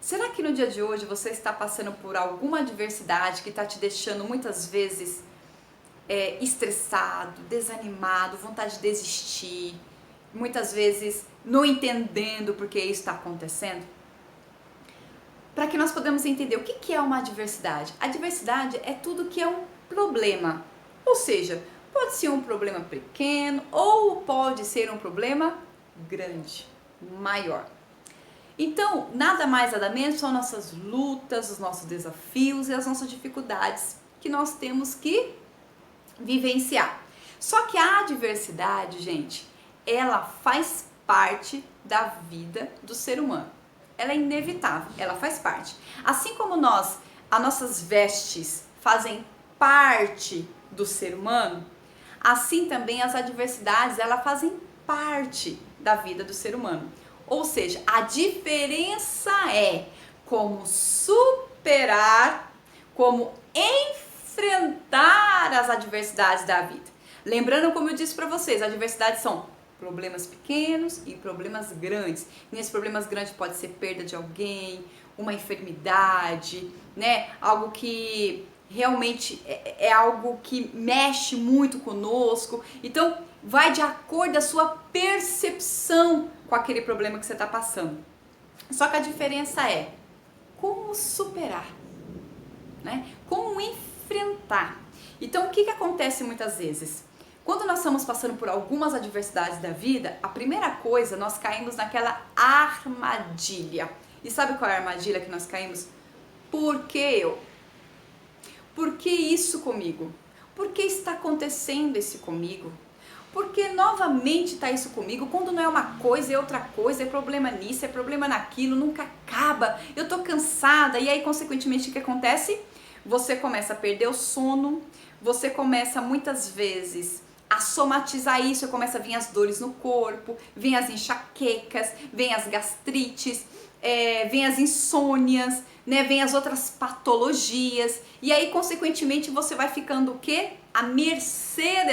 Será que no dia de hoje você está passando por alguma adversidade que está te deixando muitas vezes estressado, desanimado, vontade de desistir, muitas vezes não entendendo por que isso está acontecendo? Para que nós podemos entender o que é uma adversidade. A adversidade é tudo que é um problema, ou seja, pode ser um problema pequeno ou pode ser um problema grande, maior. Então, nada mais nada menos são nossas lutas, os nossos desafios e as nossas dificuldades que nós temos que vivenciar. Só que a adversidade, gente, ela faz parte da vida do ser humano. Ela é inevitável, ela faz parte. Assim como as nossas vestes fazem parte do ser humano, assim também as adversidades, elas fazem parte da vida do ser humano. Ou seja, a diferença é como superar, como enfrentar as adversidades da vida. Lembrando, como eu disse para vocês, adversidades são problemas pequenos e problemas grandes. Nesses problemas grandes pode ser perda de alguém, uma enfermidade, né? Algo que realmente é algo que mexe muito conosco. Então, vai de acordo com a sua percepção com aquele problema que você está passando. Só que a diferença é como superar, né? Como enfrentar. Então, o que acontece muitas vezes? Quando nós estamos passando por algumas adversidades da vida, a primeira coisa, nós caímos naquela armadilha. E sabe qual é a armadilha que nós caímos? Por que eu? Por que isso comigo? Por que está acontecendo isso comigo? Porque novamente está isso comigo, quando não é uma coisa, é outra coisa, é problema nisso, é problema naquilo, nunca acaba, eu tô cansada, e aí consequentemente o que acontece? Você começa a perder o sono, você começa muitas vezes a somatizar isso, começa a vir as dores no corpo, vem as enxaquecas, vem as gastrites, vem as insônias, né? Vem as outras patologias, e aí consequentemente você vai ficando o quê? À mercê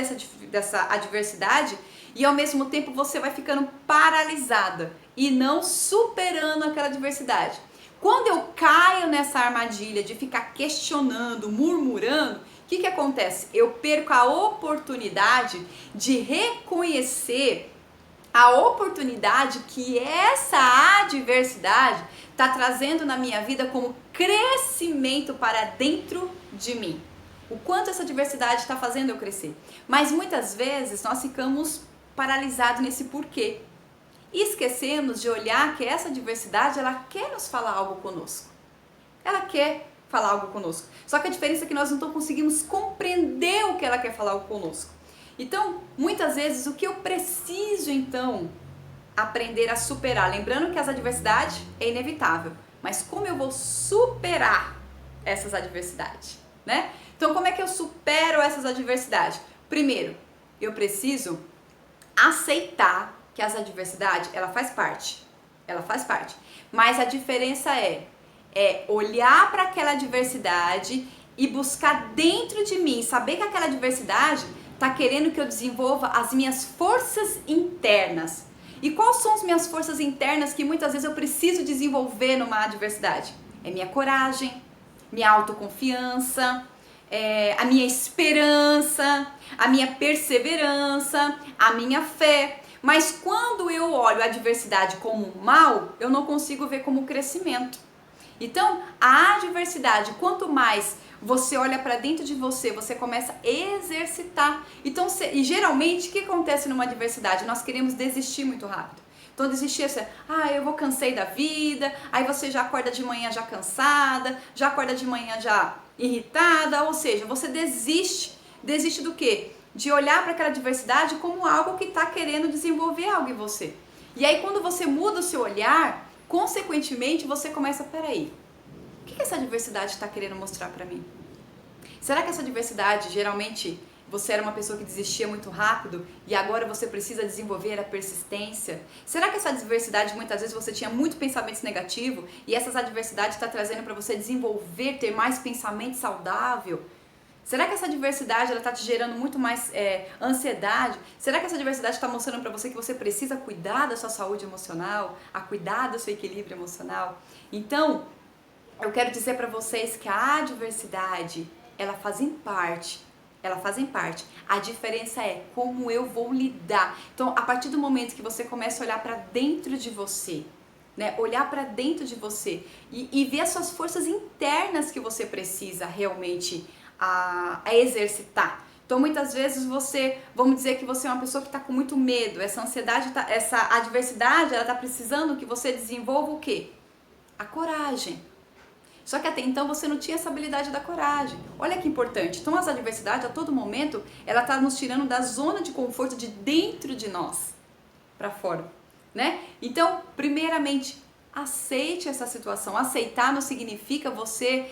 dessa adversidade, e ao mesmo tempo você vai ficando paralisada e não superando aquela adversidade. Quando eu caio nessa armadilha de ficar questionando, murmurando, o que acontece? Eu perco a oportunidade de reconhecer a oportunidade que essa adversidade está trazendo na minha vida como crescimento para dentro de mim. O quanto essa adversidade está fazendo eu crescer. Mas muitas vezes nós ficamos paralisados nesse porquê. E esquecemos de olhar que essa adversidade, ela quer nos falar algo conosco. Ela quer falar algo conosco. Só que a diferença é que nós não conseguimos compreender o que ela quer falar conosco. Então, muitas vezes, o que eu preciso, então, aprender a superar? Lembrando que as adversidades é inevitável, mas como eu vou superar essas adversidades, né? Então, como é que eu supero essas adversidades? Primeiro, eu preciso aceitar que as adversidades, ela faz parte, mas a diferença é olhar para aquela adversidade e buscar dentro de mim, saber que aquela adversidade está querendo que eu desenvolva as minhas forças internas. E quais são as minhas forças internas que muitas vezes eu preciso desenvolver numa adversidade? É minha coragem, minha autoconfiança, a minha esperança, a minha perseverança, a minha fé. Mas quando eu olho a adversidade como mal, eu não consigo ver como crescimento. Então, a adversidade, quanto mais você olha para dentro de você, você começa a exercitar. Então, e geralmente, o que acontece numa adversidade? Nós queremos desistir muito rápido. Então, desistir é, eu cansei da vida, aí você já acorda de manhã já cansada, já acorda de manhã já irritada, ou seja, você desiste. Desiste do quê? De olhar para aquela adversidade como algo que está querendo desenvolver algo em você. E aí, quando você muda o seu olhar, consequentemente, você começa, peraí, o que essa adversidade está querendo mostrar para mim? Será que essa adversidade, geralmente, você era uma pessoa que desistia muito rápido e agora você precisa desenvolver a persistência? Será que essa adversidade, muitas vezes, você tinha muito pensamentos negativos e essas adversidades estão trazendo para você desenvolver, ter mais pensamento saudável? Será que essa adversidade está te gerando muito mais ansiedade? Será que essa adversidade está mostrando para você que você precisa cuidar da sua saúde emocional, a cuidar do seu equilíbrio emocional? Então, eu quero dizer para vocês que a adversidade, ela fazem parte. A diferença é como eu vou lidar. Então, a partir do momento que você começa a olhar para dentro de você, né? Olhar para dentro de você e ver as suas forças internas que você precisa realmente a exercitar. Então, muitas vezes vamos dizer que você é uma pessoa que está com muito medo, essa ansiedade, essa adversidade, ela está precisando que você desenvolva o quê? A coragem. Só que até então você não tinha essa habilidade da coragem. Olha que importante. Então, as adversidades, a todo momento, ela está nos tirando da zona de conforto de dentro de nós para fora, né? Então, primeiramente, aceite essa situação. Aceitar não significa você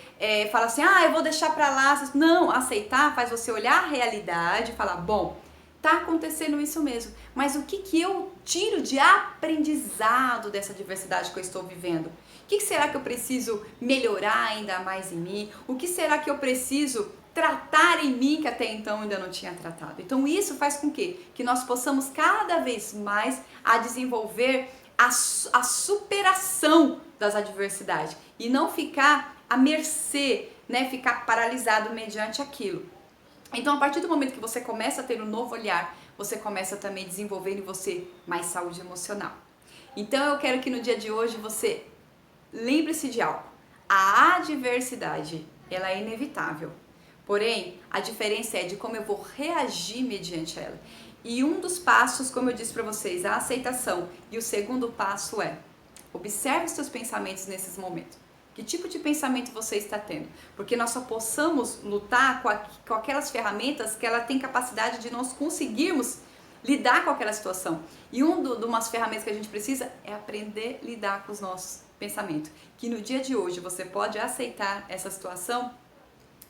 falar assim, eu vou deixar pra lá. Não, aceitar faz você olhar a realidade e falar, bom, tá acontecendo isso mesmo, mas o que eu tiro de aprendizado dessa adversidade que eu estou vivendo? O que será que eu preciso melhorar ainda mais em mim? O que será que eu preciso tratar em mim que até então ainda não tinha tratado? Então isso faz com que nós possamos cada vez mais a desenvolver a superação das adversidades e não ficar à mercê, né? Ficar paralisado mediante aquilo. Então, a partir do momento que você começa a ter um novo olhar, você começa também a desenvolver em você mais saúde emocional. Então, eu quero que no dia de hoje você lembre-se de algo. A adversidade, ela é inevitável. Porém, a diferença é de como eu vou reagir mediante ela. E um dos passos, como eu disse para vocês, a aceitação. E o segundo passo é, observe os seus pensamentos nesses momentos. Que tipo de pensamento você está tendo? Porque nós só possamos lutar com aquelas ferramentas que ela tem capacidade de nós conseguirmos lidar com aquela situação. E de umas ferramentas que a gente precisa é aprender a lidar com os nossos pensamentos. Que no dia de hoje você pode aceitar essa situação,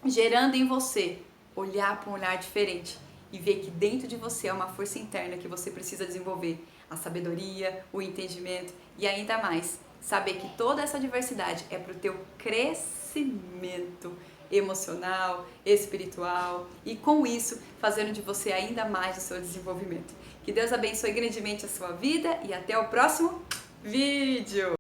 gerando em você olhar para um olhar diferente e ver que dentro de você é uma força interna que você precisa desenvolver. A sabedoria, o entendimento e ainda mais, saber que toda essa diversidade é para o teu crescimento emocional, espiritual e com isso fazendo de você ainda mais o seu desenvolvimento. Que Deus abençoe grandemente a sua vida e até o próximo vídeo!